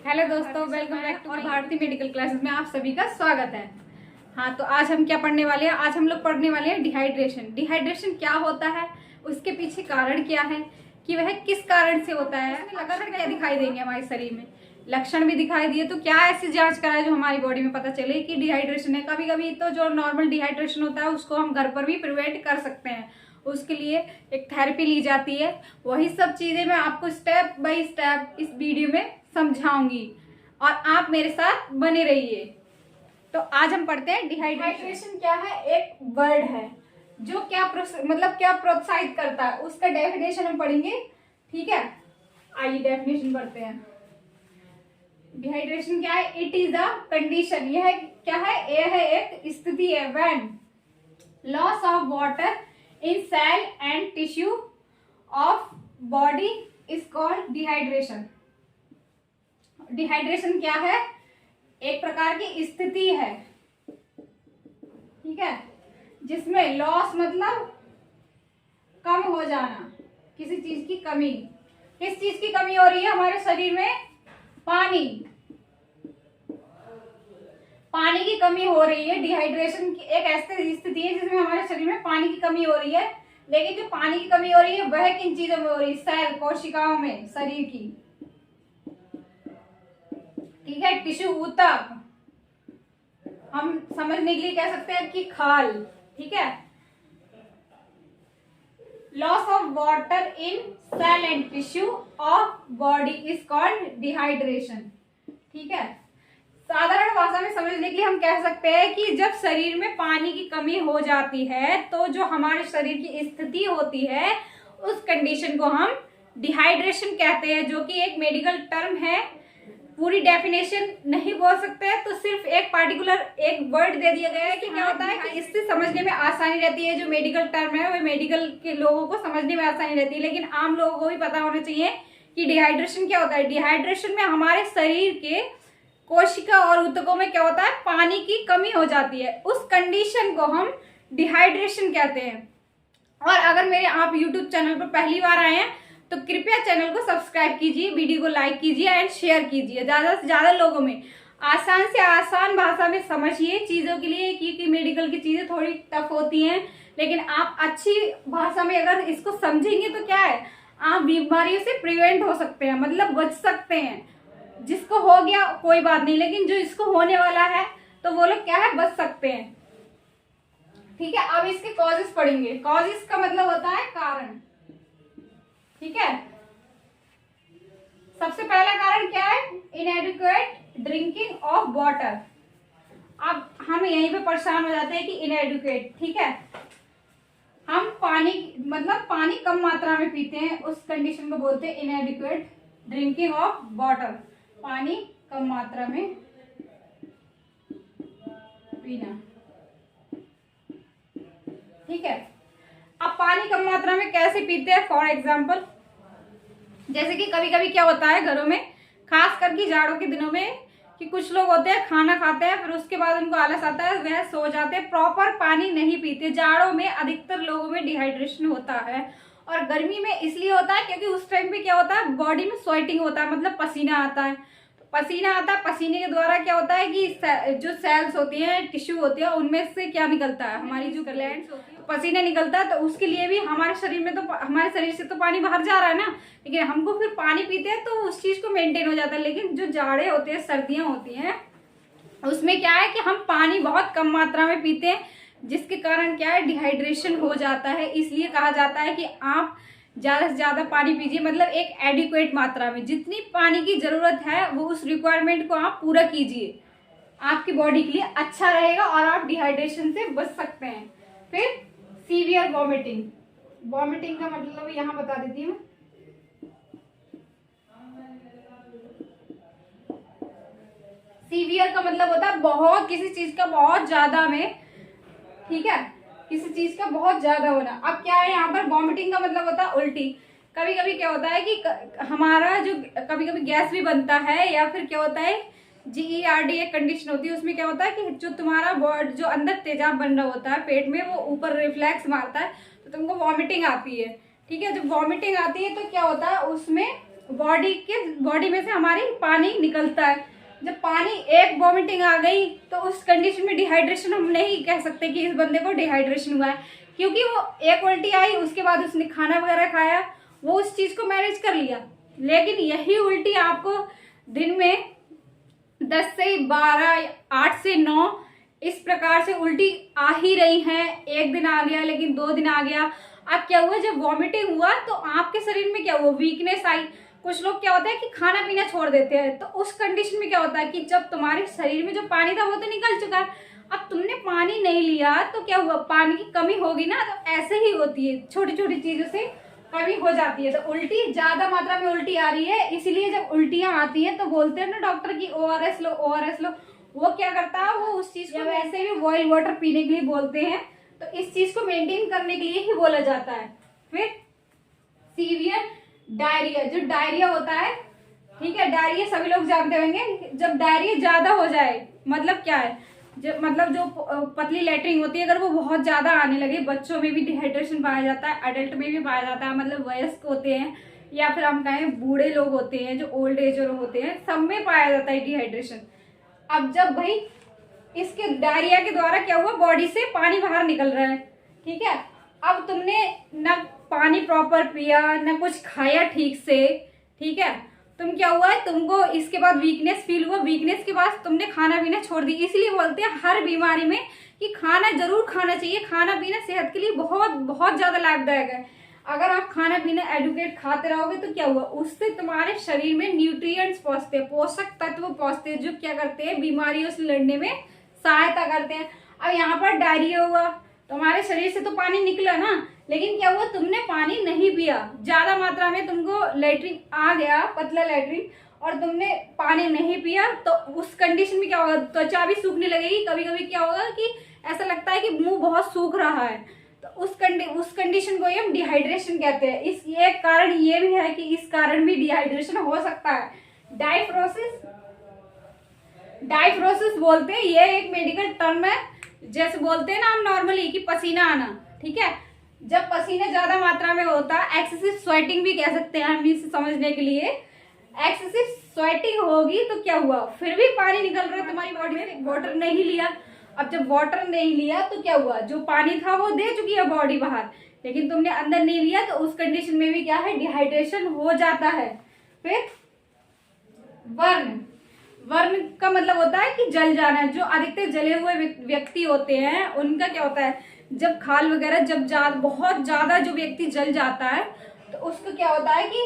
Hello दोस्तों, welcome back to Bharati medical classes में आप सभी का स्वागत है। हाँ, तो आज हम क्या पढ़ने वाले हैं? आज हम लोग पढ़ने वाले हैं डिहाइड्रेशन। डिहाइड्रेशन क्या होता है, उसके पीछे कारण क्या है, कि वह किस कारण से होता है, लक्षण क्या दिखाई देंगे हमारे शरीर में। लक्षण भी दिखाई दिए तो क्या ऐसी जांच कराए जो हमारी बॉडी में पता चले कि डिहाइड्रेशन है। कभी कभी तो जो नॉर्मल डिहाइड्रेशन होता है उसको हम घर पर भी प्रिवेंट कर सकते हैं। उसके लिए एक थेरेपी ली जाती है। वही सब चीजें मैं आपको स्टेप बाय स्टेप इस वीडियो में समझाऊंगी और आप मेरे साथ बने रहिए। तो आज हम पढ़ते हैं डिहाइड्रेशन क्या है। एक वर्ड है जो क्या क्या प्रोत्साहित करता है, उसका डेफिनेशन हम पढ़ेंगे। ठीक है, आइए डेफिनेशन पढ़ते हैं। डिहाइड्रेशन क्या है? It is a condition. यह क्या है? यह एक स्थिति है when loss of water in cell and tissue of body is called dehydration. Dehydration क्या है? एक प्रकार की स्थिति है, ठीक है, जिसमें लॉस मतलब कम हो जाना, किसी चीज की कमी। किस चीज की कमी हो रही है हमारे शरीर में? पानी की कमी हो रही है। डिहाइड्रेशन की एक ऐसी स्थिति है जिसमें हमारे शरीर में पानी की कमी हो रही है। लेकिन जो पानी की कमी हो रही है वह किन चीजों में हो रही है? सेल, कोशिकाओं में, शरीर की, ठीक है, टिश्यू, ऊतक, हम समझने के लिए कह सकते हैं कि खाल, ठीक है। Loss of water in cell and tissue of body is called dehydration, ठीक है। साधारण भाषा में समझने के लिए हम कह सकते हैं कि जब शरीर में पानी की कमी हो जाती है तो जो हमारे शरीर की स्थिति होती है उस कंडीशन को हम डिहाइड्रेशन कहते हैं, जो कि एक मेडिकल टर्म है। पूरी डेफिनेशन नहीं बोल सकते हैं तो सिर्फ एक पार्टिकुलर एक वर्ड दे दिया गया है कि क्या होता है कि इससे समझने में आसानी रहती है। जो मेडिकल टर्म है वो मेडिकल के लोगों को समझने में आसानी रहती है, लेकिन आम लोगों को भी पता होना चाहिए कि डिहाइड्रेशन क्या होता है। डिहाइड्रेशन में हमारे शरीर के कोशिका और ऊतकों में क्या होता है? पानी की कमी हो जाती है। उस कंडीशन को हम डिहाइड्रेशन कहते हैं। और अगर मेरे आप YouTube चैनल पर पहली बार आए हैं तो कृपया चैनल को सब्सक्राइब कीजिए, वीडियो को लाइक कीजिए एंड शेयर कीजिए ज्यादा से ज्यादा लोगों में। आसान से आसान भाषा में समझिए चीजों के लिए, क्योंकि मेडिकल की चीजें थोड़ी टफ होती हैं, लेकिन आप अच्छी भाषा में अगर इसको समझेंगे तो क्या है, आप बीमारियों से प्रिवेंट हो सकते हैं, मतलब बच सकते हैं। जिसको हो गया कोई बात नहीं, लेकिन जो इसको होने वाला है तो वो लोग क्या है, बच सकते हैं, ठीक है। अब इसके कॉजेस पढ़ेंगे। कॉजेस का मतलब होता है कारण, ठीक है। सबसे पहला कारण क्या है? इनएडिक्वेट ड्रिंकिंग ऑफ वाटर। अब हम यहीं पे परेशान हो जाते हैं कि इनएडिक्वेट, ठीक है, हम पानी पानी कम मात्रा में पीते हैं, उस कंडीशन को बोलते हैं इनएडिक्वेट ड्रिंकिंग ऑफ वाटर। पानी कम मात्रा में पीना, ठीक है। अब पानी कम मात्रा में कैसे पीते हैं? फॉर एग्जाम्पल, जैसे कि कभी कभी क्या होता है घरों में, खास करके जाड़ों के दिनों में, कि कुछ लोग होते हैं खाना खाते हैं फिर उसके बाद उनको आलस आता है, वह सो जाते हैं, प्रॉपर पानी नहीं पीते। जाड़ों में अधिकतर लोगों में डिहाइड्रेशन होता है। और गर्मी में इसलिए होता है क्योंकि उस टाइम पे क्या होता है, बॉडी में स्वेटिंग होता है, मतलब पसीना आता है। पसीना आता है, पसीने के द्वारा क्या होता है कि जो सेल्स होती हैं, टिश्यू होती है, उनमें से क्या निकलता है, हमारी जो ग्लैंड्स होती है, पसीना निकलता है। तो उसके लिए भी हमारे शरीर में तो हमारे शरीर से तो पानी बाहर जा रहा है ना, लेकिन हमको फिर पानी पीते हैं तो उस चीज को मेंटेन हो जाता है। लेकिन जो जाड़े होते हैं, सर्दियां होती हैं, उसमें क्या है कि हम पानी बहुत कम मात्रा में पीते हैं, जिसके कारण क्या है, डिहाइड्रेशन हो जाता है। इसलिए कहा जाता है कि आप ज्यादा से ज्यादा पानी पीजिए, मतलब एक एडिक्वेट मात्रा में, जितनी पानी की जरूरत है वो उस रिक्वायरमेंट को आप पूरा कीजिए। आपकी बॉडी के लिए अच्छा रहेगा और आप डिहाइड्रेशन से बच सकते हैं। फिर सीवियर वॉमिटिंग। वॉमिटिंग का मतलब यहाँ बता देती हूँ। सीवियर का मतलब होता है बहुत, किसी चीज का बहुत ज्यादा में, ठीक है, किसी चीज का बहुत ज्यादा होना। अब क्या है यहाँ पर, वॉमिटिंग का मतलब होता है उल्टी। कभी कभी क्या होता है कि हमारा जो कभी कभी गैस भी बनता है, या फिर क्या होता है GERD एक कंडीशन होती है, उसमें क्या होता है कि जो तुम्हारा जो अंदर तेजाब बन रहा होता है पेट में, वो ऊपर रिफ्लेक्स मारता है तो तुमको वॉमिटिंग आती है, ठीक है। जब वॉमिटिंग आती है तो क्या होता है, उसमें बॉडी में से हमारी पानी निकलता है। जब पानी एक वॉमिटिंग आ गई तो उस कंडीशन में डिहाइड्रेशन हम नहीं कह सकते कि इस बंदे को डिहाइड्रेशन हुआ है, क्योंकि वो एक उल्टी आई, उसके बाद उसने खाना वगैरह खाया, वो उस चीज को मैनेज कर लिया। लेकिन यही उल्टी आपको दिन में 10 से 12, 8 से 9 इस प्रकार से उल्टी आ ही रही है। एक दिन आ गया, लेकिन 2 दिन आ गया। अब क्या हुआ, जब वॉमिटिंग हुआ तो आपके शरीर में क्या हुआ, वीकनेस आई। कुछ लोग क्या होता है कि खाना पीना छोड़ देते हैं, तो उस कंडीशन में क्या होता है कि जब तुम्हारे शरीर में जो पानी था वो तो निकल चुका है, अब तुमने पानी नहीं लिया तो क्या हुआ, पानी की कमी होगी ना। तो ऐसे ही होती है, छोटी छोटी चीजों से कमी हो जाती है। तो उल्टी, ज्यादा मात्रा में उल्टी आ रही है, इसीलिए जब उल्टियां आती हैं तो बोलते हैं ना डॉक्टर की ORS लो, ORS लो। वो क्या करता है, वो उस चीज को वैसे भी बॉइल वाटर पीने के लिए बोलते हैं। तो इस चीज को मेंटेन करने के लिए ही बोला जाता है। फिर सीवियर डायरिया, जो डायरिया होता है, ठीक है, डायरिया सभी लोग जानते होंगे। जब डायरिया ज्यादा हो जाए, मतलब क्या है, मतलब जो पतली लेटरिन होती है, अगर वो बहुत ज्यादा आने लगे, बच्चों में भी डिहाइड्रेशन पाया जाता है, अडल्ट में भी पाया जाता है, मतलब वयस्क होते हैं या फिर हम कहें बूढ़े लोग होते हैं, जो ओल्ड एज लोग होते हैं, सब में पाया जाता है डिहाइड्रेशन। अब जब भाई इसके डायरिया के द्वारा क्या हुआ, बॉडी से पानी बाहर निकल रहा है, ठीक है। अब तुमने ना पानी प्रॉपर पिया, ना कुछ खाया ठीक से, ठीक है, तुम क्या हुआ है, तुमको इसके बाद वीकनेस फील हुआ, वीकनेस के बाद तुमने खाना पीना छोड़ दी। इसलिए बोलते हैं हर बीमारी में कि खाना जरूर खाना चाहिए। खाना पीना सेहत के लिए बहुत बहुत ज्यादा लाभदायक है। अगर आप खाना पीना एडुकेट खाते रहोगे तो क्या हुआ, उससे तुम्हारे शरीर में न्यूट्रिएंट्स पहुंचते हैं, पोषक तत्व पहुंचते हैं, जो क्या करते हैं, बीमारियों से लड़ने में सहायता करते हैं। अब यहाँ पर डायरिया हुआ, तुम्हारे शरीर से तो पानी निकला ना, लेकिन क्या हुआ, तुमने पानी नहीं पिया, ज्यादा मात्रा में तुमको लेटरिन आ गया, पतला लेटरिन, और तुमने पानी नहीं पिया, तो उस कंडीशन में क्या होगा, त्वचा भी सूखने लगेगी। कभी कभी क्या होगा कि ऐसा लगता है कि मुंह बहुत सूख रहा है, तो उस कंडीशन को हम डिहाइड्रेशन कहते हैं। इस ये कारण ये भी है कि इस कारण भी डिहाइड्रेशन हो सकता है। डायफ्रोसिस बोलते हैं, ये एक मेडिकल टर्म है। जैसे बोलते हैं ना हम नॉर्मली कि पसीना आना, ठीक है, जब पसीना ज्यादा मात्रा में होता है, एक्सेसिव स्वेटिंग भी कह सकते हैं हम इसे समझने के लिए। एक्सेसिव स्वेटिंग होगी तो क्या हुआ, फिर भी पानी निकल रहा है तुम्हारी बॉडी में, वाटर नहीं लिया। अब जब वाटर नहीं लिया तो क्या हुआ, जो पानी था वो दे चुकी है बॉडी बाहर, लेकिन तुमने अंदर नहीं लिया, तो उस कंडीशन में भी क्या है, डिहाइड्रेशन हो जाता है। फिर वर्ण का मतलब होता है कि जल जाना। जो अधिकतर जले हुए व्यक्ति होते हैं उनका क्या होता है, जब खाल वगैरह जब बहुत ज्यादा जो व्यक्ति जल जाता है, तो उसको क्या होता है कि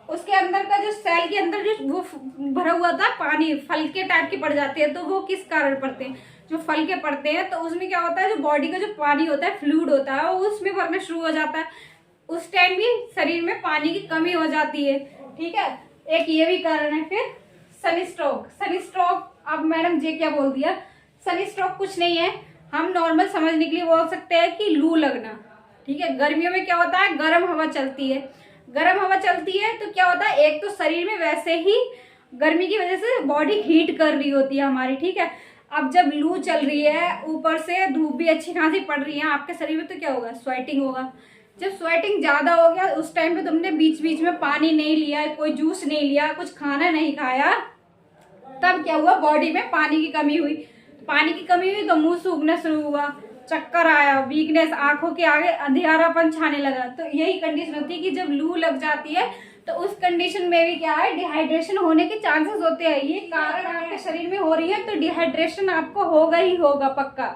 उसके अंदर का जो सेल के अंदर जो वो भरा हुआ था पानी, फलके टाइप के पड़ जाते हैं। तो वो किस कारण पड़ते हैं, जो फलके पड़ते हैं, तो उसमें क्या होता है, जो बॉडी का जो पानी होता है, फ्लूइड होता है, वो उसमें भरना शुरू हो जाता है। उस टाइम भी शरीर में पानी की कमी हो जाती है, ठीक है, एक ये भी कारण है। फिर सनस्ट्रोक, अब मैडम जी क्या बोल दिया, सनस्ट्रोक कुछ नहीं है, हम नॉर्मल समझने के लिए बोल सकते हैं कि लू लगना, ठीक है। गर्मियों में क्या होता है, गर्म हवा चलती है, गर्म हवा चलती है तो क्या होता है, एक तो शरीर में वैसे ही गर्मी की वजह से बॉडी हीट कर रही होती है हमारी, ठीक है। अब जब लू चल रही है, ऊपर से धूप भी अच्छी खासी पड़ रही है आपके शरीर में, तो क्या होगा, स्वेटिंग होगा। जब स्वेटिंग ज्यादा हो गया, उस टाइम पे तुमने बीच बीच में पानी नहीं लिया, कोई जूस नहीं लिया, कुछ खाना नहीं खाया, तब क्या हुआ, बॉडी में पानी की कमी हुई। पानी की कमी हुई तो मुंह सूखना शुरू हुआ, चक्कर आया, वीकनेस, आंखों के आगे अंधेरापन छाने लगा। तो यही कंडीशन होती है कि जब लू लग जाती है तो उस कंडीशन में भी क्या है, डिहाइड्रेशन होने के चांसेस होते हैं। ये कारण आपके शरीर में हो रही है तो डिहाइड्रेशन आपको होगा ही होगा पक्का,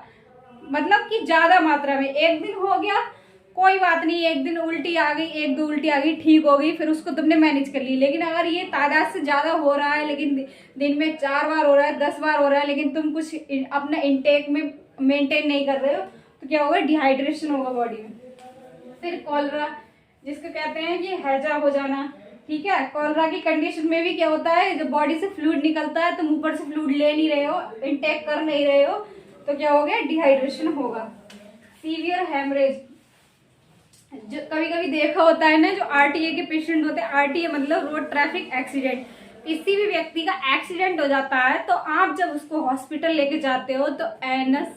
मतलब कि ज्यादा मात्रा में। एक दिन हो गया कोई बात नहीं, एक दिन उल्टी आ गई, 1-2 उल्टी आ गई, ठीक हो गई, फिर उसको तुमने मैनेज कर ली। लेकिन अगर ये तादाद से ज्यादा हो रहा है, लेकिन दिन में 4 बार हो रहा है, 10 बार हो रहा है, लेकिन तुम कुछ अपना इंटेक में मेंटेन नहीं कर रहे हो, तो क्या होगा, डिहाइड्रेशन होगा बॉडी में। फिर कॉलरा, जिसको कहते हैं कि हैजा हो जाना, ठीक है। कॉलरा की कंडीशन में भी क्या होता है, जब बॉडी से फ्लूइड निकलता है, तुम ऊपर से फ्लूइड ले नहीं रहे हो, इंटेक कर नहीं रहे हो, तो क्या हो गया, डिहाइड्रेशन होगा। सीवियर हेमरेज, जो कभी कभी देखा होता है ना, जो आरटीए के पेशेंट होते हैं, आरटीए मतलब रोड ट्रैफिक एक्सीडेंट, किसी भी व्यक्ति का एक्सीडेंट हो जाता है तो आप जब उसको हॉस्पिटल लेके जाते हो तो एनएस,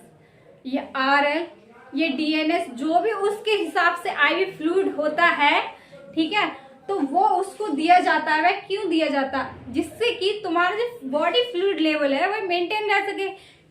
ये आरएल, ये डीएनएस, जो भी उसके हिसाब से आईवी फ्लूइड होता है, ठीक है, तो वो उसको दिया जाता है। वह क्यों दिया जाता है? जिससे कि तुम्हारा जो बॉडी फ्लूइड लेवल है वह मेंटेन रह सके।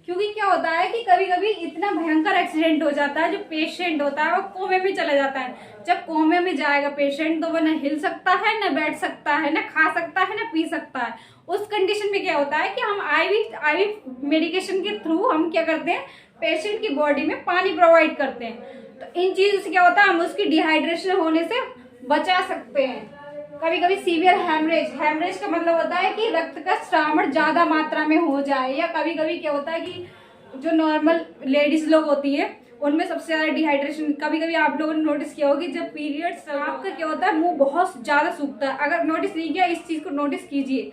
क्योंकि क्या होता है कि कभी कभी इतना भयंकर एक्सीडेंट हो जाता है, जो पेशेंट होता है वो कोमे में चला जाता है। जब कोमे में जाएगा पेशेंट तो वह न हिल सकता है, न बैठ सकता है, न खा सकता है, न पी सकता है। उस कंडीशन में क्या होता है कि हम आईवी मेडिकेशन के थ्रू हम क्या करते हैं, पेशेंट की बॉडी में पानी प्रोवाइड करते हैं। तो इन चीजों से क्या होता है, हम उसकी डिहाइड्रेशन होने से बचा सकते हैं। कभी कभी सीवियर हेमरेज का मतलब होता है कि रक्त का श्रावण ज्यादा मात्रा में हो जाए, या कभी कभी क्या होता है कि जो नॉर्मल लेडीज लोग होती है उनमें सबसे ज्यादा डिहाइड्रेशन। कभी कभी आप लोगों ने नोटिस किया होगा जब पीरियड्स आपका क्या होता है, मुंह बहुत ज्यादा सूखता है। अगर नोटिस नहीं किया, इस चीज को नोटिस कीजिए।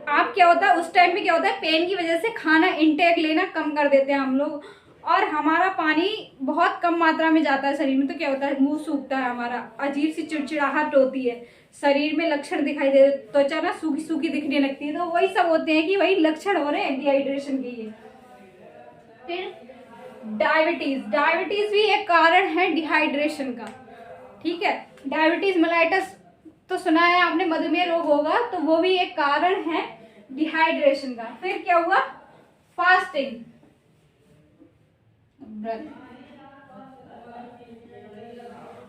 आप क्या होता है उस टाइम पे क्या होता है, पेन की वजह से खाना इंटेक लेना कम कर देते हैं हम लोग, और हमारा पानी बहुत कम मात्रा में जाता है शरीर में। तो क्या होता है, मुंह सूखता है हमारा, अजीब सी चिड़चिड़ाहट होती है, शरीर में लक्षण दिखाई दे, त्वचा ना सूखी सूखी दिखने लगती है। तो वही सब होते हैं कि वही लक्षण हो रहे हैं डिहाइड्रेशन के। ये फिर डायबिटीज भी एक कारण है डिहाइड्रेशन का। ठीक है, डायबिटीज मेलाइटस तो सुना है आपने, मधुमेह रोग होगा, तो वो भी एक कारण है डिहाइड्रेशन का। फिर क्या हुआ, फास्टिंग, व्रत।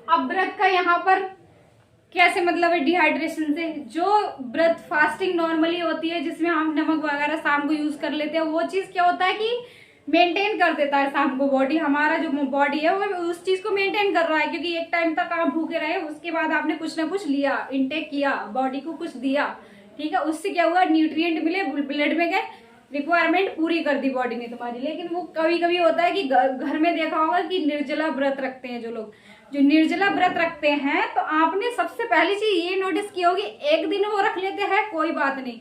अब व्रत का यहाँ पर कैसे मतलब है डिहाइड्रेशन से? जो व्रत फास्टिंग नॉर्मली होती है जिसमें हम नमक वगैरह शाम को यूज कर लेते हैं, वो चीज क्या होता है कि मेंटेन कर देता है शाम को बॉडी। हमारा जो बॉडी है वो उस चीज को मेंटेन कर रहा है, क्योंकि एक टाइम तक आप भूखे रहे, उसके बाद आपने कुछ ना कुछ लिया, इंटेक किया, बॉडी को कुछ दिया। ठीक है, उससे क्या हुआ, न्यूट्रिएंट मिले, ब्लड में गए, रिक्वायरमेंट पूरी कर दी बॉडी ने तुम्हारी। लेकिन वो कभी कभी होता है कि घर में देखा होगा कि निर्जला व्रत रखते हैं जो लोग, जो निर्जला व्रत रखते हैं, तो आपने सबसे पहली चीज ये नोटिस की होगी, एक दिन वो रख लेते हैं कोई बात नहीं,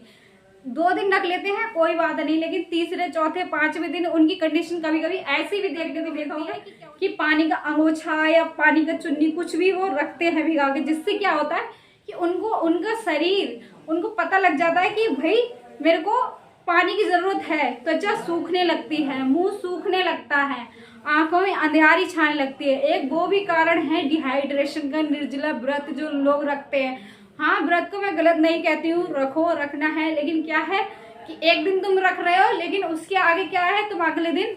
2 दिन रख लेते हैं कोई बात नहीं, लेकिन तीसरे चौथे पांचवें दिन उनकी कंडीशन कभी कभी ऐसी भी देखने को देखा होगा कि पानी का अंगोछा या पानी का चुन्नी कुछ भी वो रखते हैं भिगा के। जिससे क्या होता है कि उनको उनका शरीर, उनको पता लग जाता है कि भाई मेरे को पानी की जरूरत है। त्वचा सूखने लगती है, मुंह सूखने लगता है, आंखों में अंधेरी छाने लगती है। एक वो भी कारण है डिहाइड्रेशन का, निर्जला व्रत जो लोग रखते हैं। हाँ, व्रत को मैं गलत नहीं कहती हूँ, रखो, रखना है, लेकिन क्या है कि एक दिन तुम रख रहे हो, लेकिन उसके आगे क्या है, तुम अगले दिन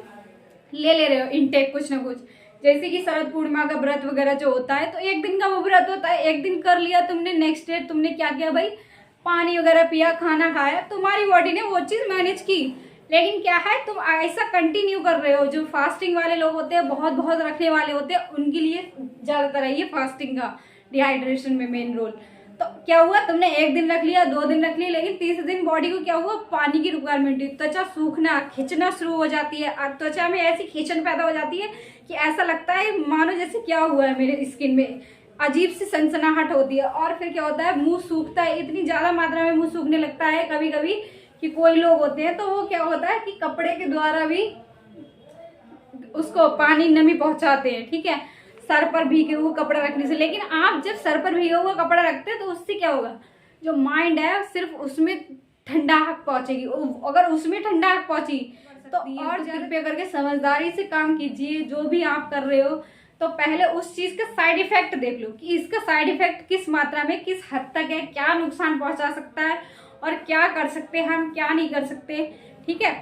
ले रहे हो इंटेक कुछ ना कुछ। जैसे कि शरद पूर्णिमा का व्रत वगैरह जो होता है, तो एक दिन का वो व्रत होता है, एक दिन कर लिया तुमने, नेक्स्ट डे तुमने क्या किया भाई, पानी वगैरह पिया, खाना खाया, तुम्हारी बॉडी ने वो चीज मैनेज की। लेकिन क्या है, तुम ऐसा कंटिन्यू कर रहे हो। जो फास्टिंग वाले लोग होते हैं, बहुत बहुत रखने वाले होते हैं, उनके लिए ज्यादातर है ये फास्टिंग का डिहाइड्रेशन में मेन रोल। तो क्या हुआ, तुमने एक दिन रख लिया, 2 दिन रख लिया, लेकिन तीसरे दिन बॉडी को क्या हुआ, पानी की रिक्वायरमेंट हुई, त्वचा सूखना, खिंचना शुरू हो जाती है, त्वचा में ऐसी खिंचन पैदा हो जाती है कि ऐसा लगता है मानो जैसे क्या हुआ है मेरे स्किन में, अजीब सी सनसनाहट होती है। और फिर क्या होता है, मुंह सूखता है, इतनी ज्यादा मात्रा में मुंह सूखने लगता है कभी कभी कि कोई लोग होते हैं तो वो क्या होता है कि कपड़े के द्वारा भी उसको पानी नमी पहुंचाते हैं। ठीक है, सर पर भीगे हुए कपड़ा रखने से। लेकिन आप जब सर पर भीगा हुआ कपड़ा रखते हैं तो उससे क्या होगा, जो माइंड है सिर्फ उसमें ठंडाहट पहुंचेगी। अगर उसमें ठंडाहट पहुंची तो और कृपया करके समझदारी से काम कीजिए। जो भी आप कर रहे हो तो पहले उस चीज का साइड इफेक्ट देख लो कि इसका साइड इफेक्ट किस मात्रा में, किस हद तक है, क्या नुकसान पहुंचा सकता है और क्या कर सकते हैं हम, क्या नहीं कर सकते। ठीक है,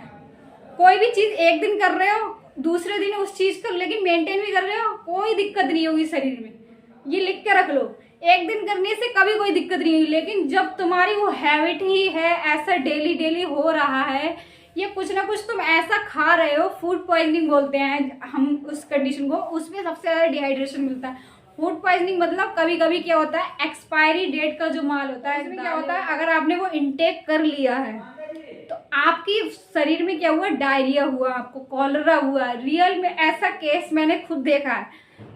कोई भी चीज एक दिन कर रहे हो, दूसरे दिन उस चीज को लेकिन मेंटेन भी कर रहे हो, कोई दिक्कत नहीं होगी शरीर में। ये लिख के रख लो, एक दिन करने से कभी कोई दिक्कत नहीं होगी। लेकिन जब तुम्हारी वो हैबिट ही है, ऐसा डेली डेली हो रहा है, ये कुछ ना कुछ तुम ऐसा खा रहे हो, फूड पॉइजनिंग बोलते हैं हम उस कंडीशन को, उसमें सबसे ज्यादा डिहाइड्रेशन मिलता है। फूड पॉइजनिंग मतलब कभी कभी क्या होता है, एक्सपायरी डेट का जो माल होता है, इसमें क्या होता है, अगर आपने वो इंटेक कर लिया है तो आपकी शरीर में क्या हुआ, डायरिया हुआ, आपको कॉलरा हुआ। रियल में ऐसा केस मैंने खुद देखा है।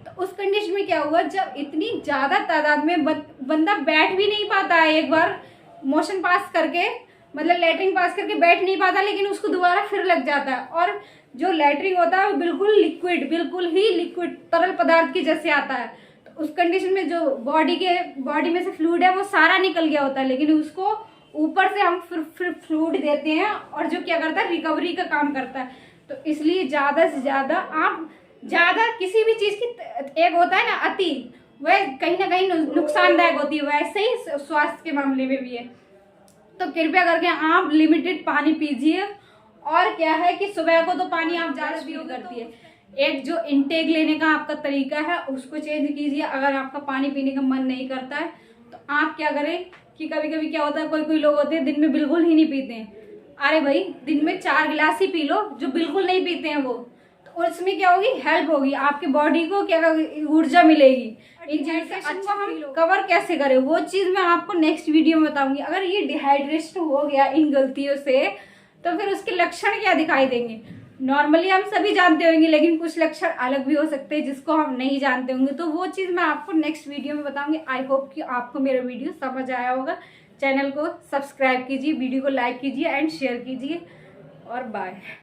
तो उस कंडीशन में क्या हुआ, जब इतनी ज्यादा तादाद में बंदा बैठ भी नहीं पाता है, एक बार मोशन पास करके मतलब लेटरिन पास करके बैठ नहीं पाता, लेकिन उसको दोबारा फिर लग जाता है। और जो लेटरिन होता है वो बिल्कुल लिक्विड, बिल्कुल ही लिक्विड तरल पदार्थ की जैसे आता है। तो उस कंडीशन में जो बॉडी में से फ्लूइड है वो सारा निकल गया होता है, लेकिन उसको ऊपर से हम फिर फ्लूइड देते हैं और जो क्या करता है, रिकवरी का काम करता है। तो इसलिए ज्यादा से ज्यादा आप किसी भी चीज की, एक होता है ना अति, वह कहीं ना कहीं नुकसानदायक होती है, वैसे ही स्वास्थ्य के मामले में भी है। तो कृपया करके आप लिमिटेड पानी पीजिए। और क्या है कि सुबह को तो पानी आप ज़्यादा फील करती है, एक जो इनटेक लेने का आपका तरीका है उसको चेंज कीजिए। अगर आपका पानी पीने का मन नहीं करता है तो आप क्या करें कि कभी कभी क्या होता है, कोई कोई लोग होते हैं दिन में बिल्कुल ही नहीं पीते हैं। अरे भाई, दिन में 4 गिलास ही पी लो, जो बिल्कुल नहीं पीते हैं वो, तो उसमें क्या होगी, हेल्प होगी आपके बॉडी को, क्या ऊर्जा मिलेगी। डिहाइड्रेशन को हम कवर कैसे करें वो चीज़ मैं आपको नेक्स्ट वीडियो में बताऊंगी। अगर ये डिहाइड्रेशन हो गया इन गलतियों से तो फिर उसके लक्षण क्या दिखाई देंगे। नॉर्मली हम सभी जानते होंगे, लेकिन कुछ लक्षण अलग भी हो सकते हैं जिसको हम नहीं जानते होंगे, तो वो चीज़ मैं आपको नेक्स्ट वीडियो में बताऊंगी। आई होप कि आपको मेरा वीडियो समझ आया होगा। चैनल को सब्सक्राइब कीजिए, वीडियो को लाइक कीजिए एंड शेयर कीजिए, और बाय।